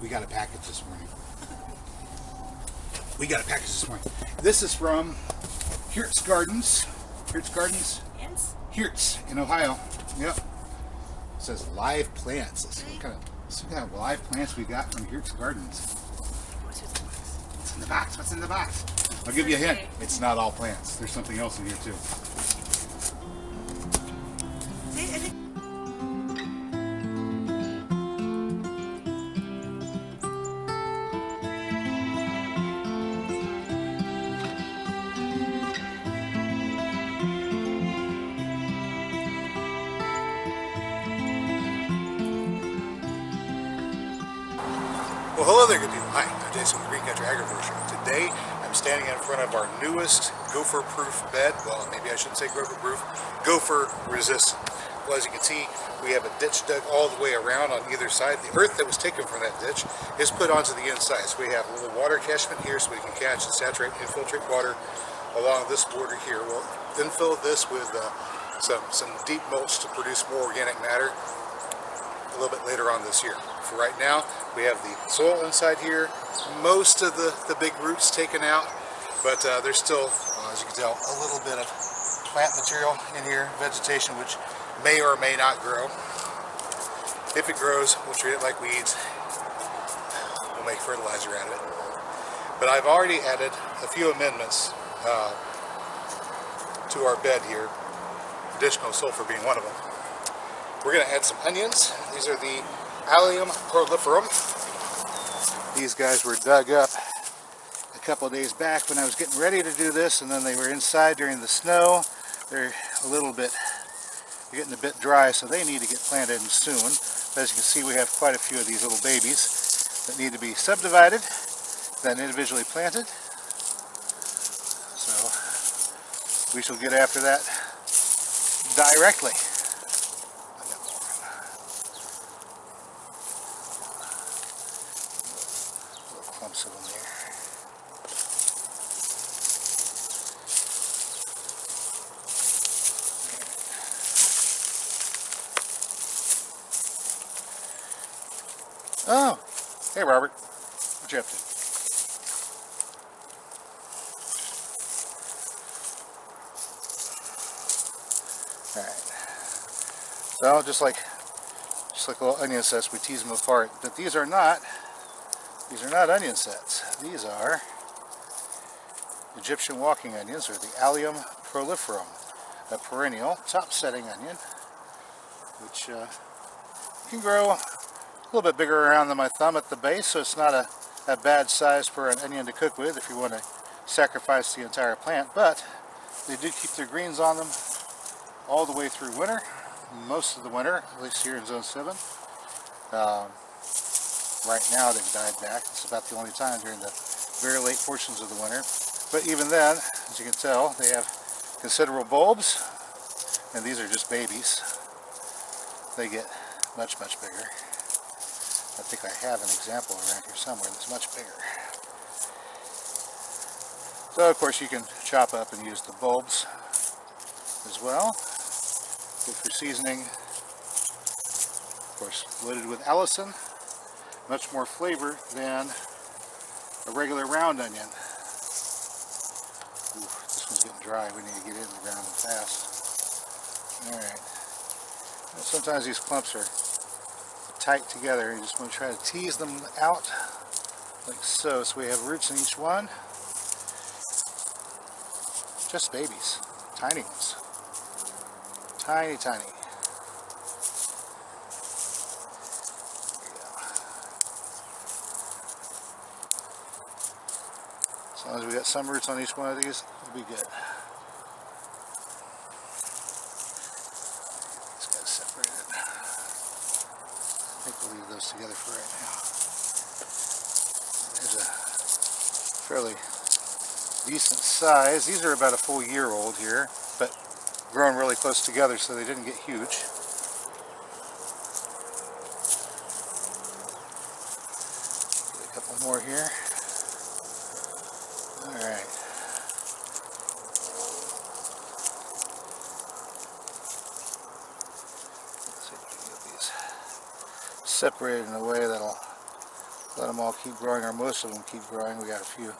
We got a package this morning. This is from Hertz Gardens. Hertz in Ohio. Yep. It says live plants. Let's see what kind of live plants we got from Hertz Gardens. What's in the box? What's in the box? I'll give you a hint. It's not all plants. There's something else in here too. Well, hello there, good people. Hi, I'm Jason with Green Country Agroforestry. Today, I'm standing in front of our newest gopher-proof bed. Well, maybe I shouldn't say gopher-proof, gopher-resistant. Well, as you can see, we have a ditch dug all the way around on either side. The earth that was taken from that ditch is put onto the inside. So we have a little water catchment here so we can catch and saturate and infiltrate water along this border here. We'll then fill this with some deep mulch to produce more organic matter a little bit later on this year. For right now, we have the soil inside here, most of the big roots taken out, but there's still, as you can tell, a little bit of plant material in here, vegetation, which may or may not grow. If it grows, we'll treat it like weeds. We'll make fertilizer out of it. But I've already added a few amendments to our bed here, additional sulfur being one of them. We're going to add some onions. These are the Allium Proliferum. These guys were dug up a couple of days back when I was getting ready to do this, and then they were inside during the snow. They're getting a bit dry, so they need to get planted in soon. But as you can see, we have quite a few of these little babies that need to be subdivided, then individually planted. So we shall get after that directly. Clumps of them there. Oh, hey Robert, what you up to? All right. So just like little onion sets, we tease them apart, but these are not onion sets. These are Egyptian walking onions, or the Allium Proliferum, a perennial top-setting onion, which can grow a little bit bigger around than my thumb at the base, so it's not a bad size for an onion to cook with if you want to sacrifice the entire plant. But they do keep their greens on them all the way through winter, most of the winter, at least here in Zone 7. Right now they've died back. It's about the only time during the very late portions of the winter. But even then, as you can tell, they have considerable bulbs, and these are just babies. They get much, much bigger. I think I have an example around here somewhere that's much bigger. So of course you can chop up and use the bulbs as well. Good for seasoning. Of course, loaded with allicin. Much more flavor than a regular round onion. Ooh, this one's getting dry. We need to get it in the ground fast. Alright. Sometimes these clumps are tight together. You just want to try to tease them out like so. So we have roots in each one. Just babies. Tiny ones. Tiny, tiny. As long as we got some roots on each one of these, we'll be good. Just got to separate it. I think we'll leave those together for right now. There's a fairly decent size. These are about a full year old here, but grown really close together, so they didn't get huge. Get a couple more here. Alright. Let's see if we can get these separated in a way that'll Let them all keep growing, or most of them keep growing. We got a few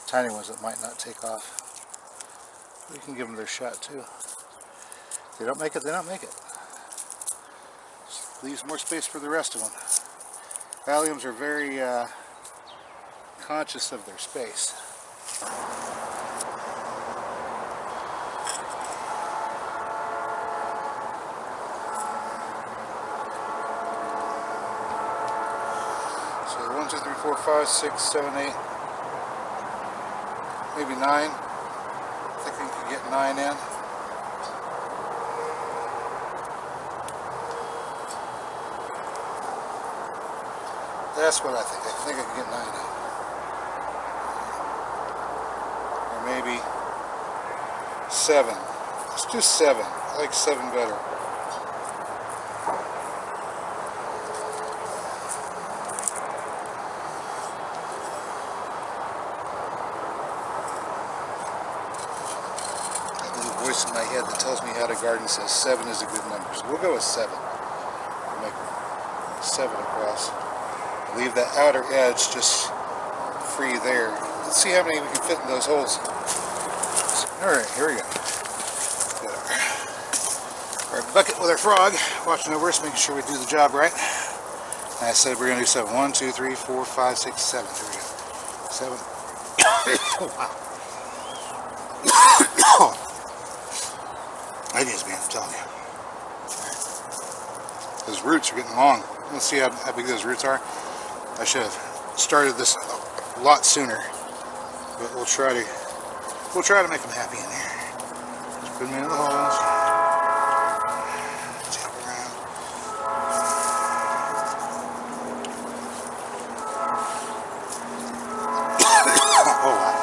tiny ones that might not take off. We can give them their shot too. If they don't make it, they don't make it. Just leaves more space for the rest of them. Alliums are very conscious of their space. So 1, 2, 3, 4, 5, 6, 7, 8, maybe 9. I think we could get 9 in. That's what I think. I think I can get 9 in. Or maybe 7. Let's do 7. I like 7 better. That little voice in my head that tells me how to garden says 7 is a good number. So we'll go with 7. We'll make 7 across. Leave that outer edge just free there. Let's see how many we can fit in those holes. Alright, here we go. Got our bucket with our frog watching over us, making sure we do the job right. And I said we're going to do 7. 1, 2, 3, 4, 5, 6, 7. Here we go. 7. Oh, wow. Ideas, man, I'm telling you. Those roots are getting long. Let's see how big those roots are. I should have started this a lot sooner, but we'll try to make them happy in here. Just put them into the holes. Tap around. Oh wow.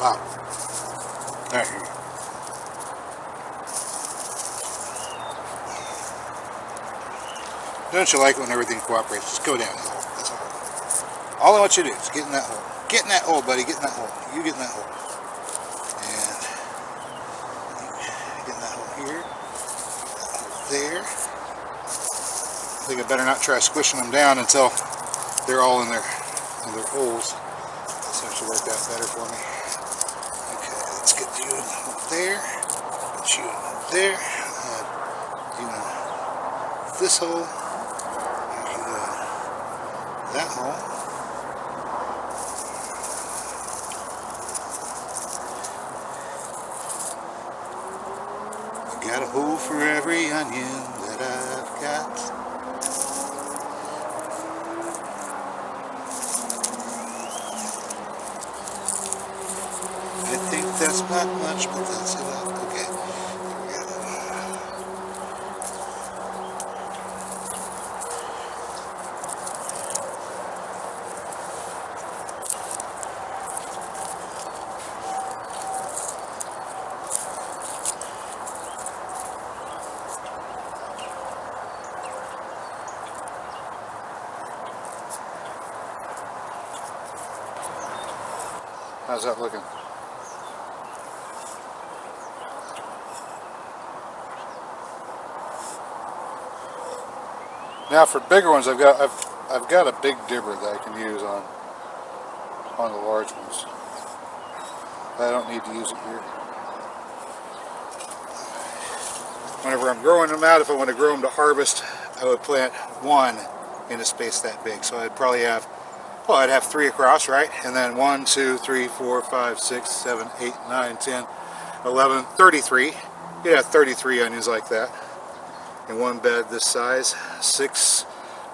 Wow. Alright, here we go. Don't you like it when everything cooperates? Just go down the hole. That's all. All I want you to do is get in that hole. Get in that hole, buddy. Get in that hole. You get in that hole. And get in that hole here. There. I think I better not try squishing them down until they're all in their holes. That seems to work out better for me. Okay, let's get you in there. Get you in there. You in this hole. You in that hole. I got a hole for every onion that I've got. I think that's not much, but that's enough. Okay. How's that looking? Now for bigger ones, I've got a big dibber that I can use on the large ones. I don't need to use it here. Whenever I'm growing them out, if I want to grow them to harvest, I would plant one in a space that big. So I'd probably have, well, I'd have 3 across, right? And then 1, 2, 3, 4, 5, 6, 7, 8, 9, 10, 11, 33. You'd have 33 onions like that in one bed this size. 6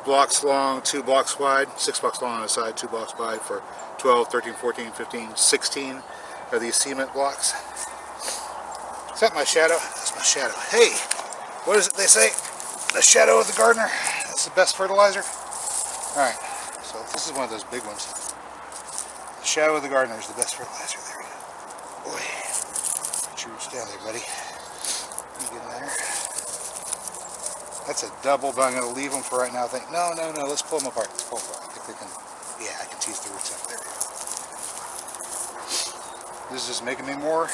blocks long, 2 blocks wide, 6 blocks long on the side, 2 blocks wide for 12, 13, 14, 15, 16 of these cement blocks. Is that my shadow? That's my shadow. Hey, what is it they say? The shadow of the gardener. That's the best fertilizer. Alright, so this is one of those big ones. The shadow of the gardener is the best fertilizer. There we go. Boy, get your roots down there, buddy. You get in there. That's a double, but I'm going to leave them for right now. I think, no, let's pull them apart. Let's pull them apart. I think they can, yeah, I can tease the roots out. There we go. This is just making me more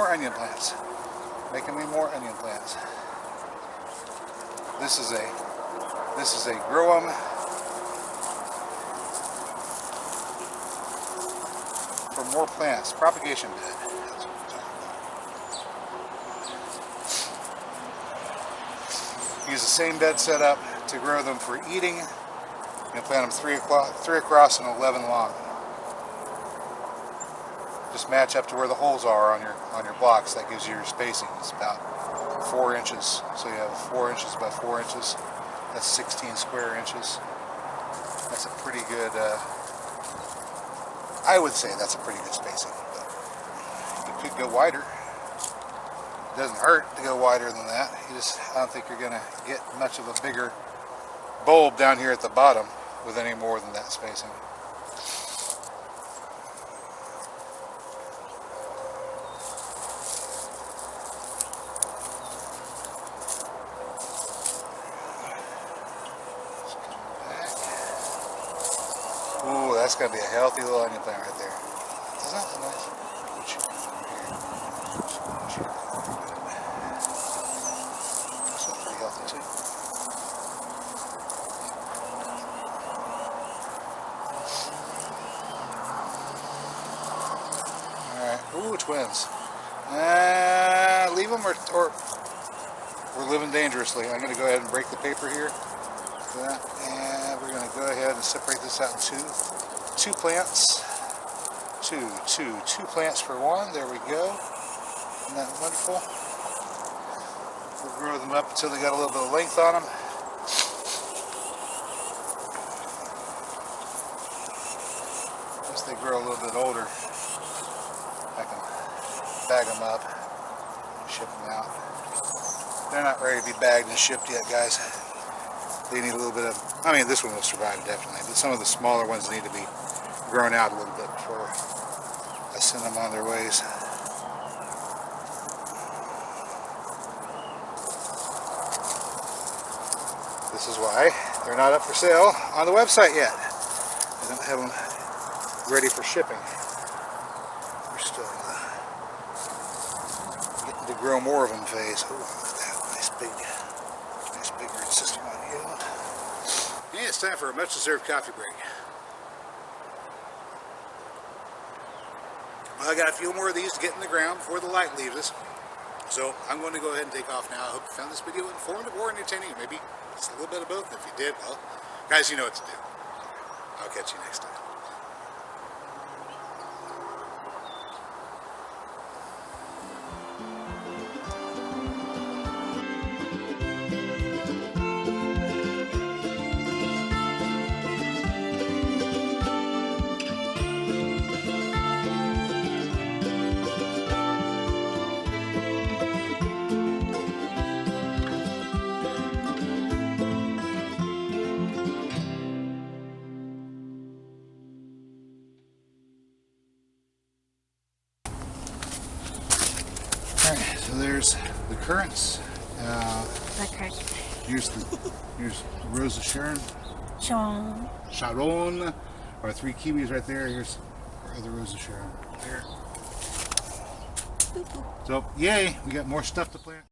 onion plants. Making me more onion plants. This is a grow 'em for more plants. Propagation bed. That's what we're talking about. Use the same bed setup to grow them for eating. You plant them 3 across and 11 long. Just match up to where the holes are on your blocks. That gives you your spacing. It's about 4 inches. So you have 4 inches by 4 inches. That's 16 square inches. That's a pretty good, I would say that's a pretty good spacing. But you could go wider. It doesn't hurt to go wider than that. I don't think you're going to get much of a bigger bulb down here at the bottom with any more than that spacing. Ooh, that's going to be a healthy little onion plant right there. Isn't that nice? This one's pretty healthy too. Alright, ooh, twins. Leave them or we're living dangerously. I'm going to go ahead and break the paper here. And we're going to go ahead and separate this out into two plants. Two plants for one. There we go. Isn't that wonderful? We'll grow them up until they got a little bit of length on them. Once they grow a little bit older, I can bag them up and ship them out. They're not ready to be bagged and shipped yet, guys. They need a little bit of, I mean, this one will survive definitely, but some of the smaller ones need to be grown out a little bit before I send them on their ways. This is why they're not up for sale on the website yet. I don't have them ready for shipping. We're still getting to grow more of them phase. Oh, look at that nice big root system on you. And it's time for a much-deserved coffee break. Well, I got a few more of these to get in the ground before the light leaves us. So I'm going to go ahead and take off now. I hope you found this video informative or entertaining. Maybe just a little bit of both. If you did, well, guys, you know what to do. I'll catch you next time. Alright, so there's the currants. Here's Rose of Sharon. Sharon. Our 3 kiwis right there. Here's our other Rose of Sharon. There. So, yay, we got more stuff to plant.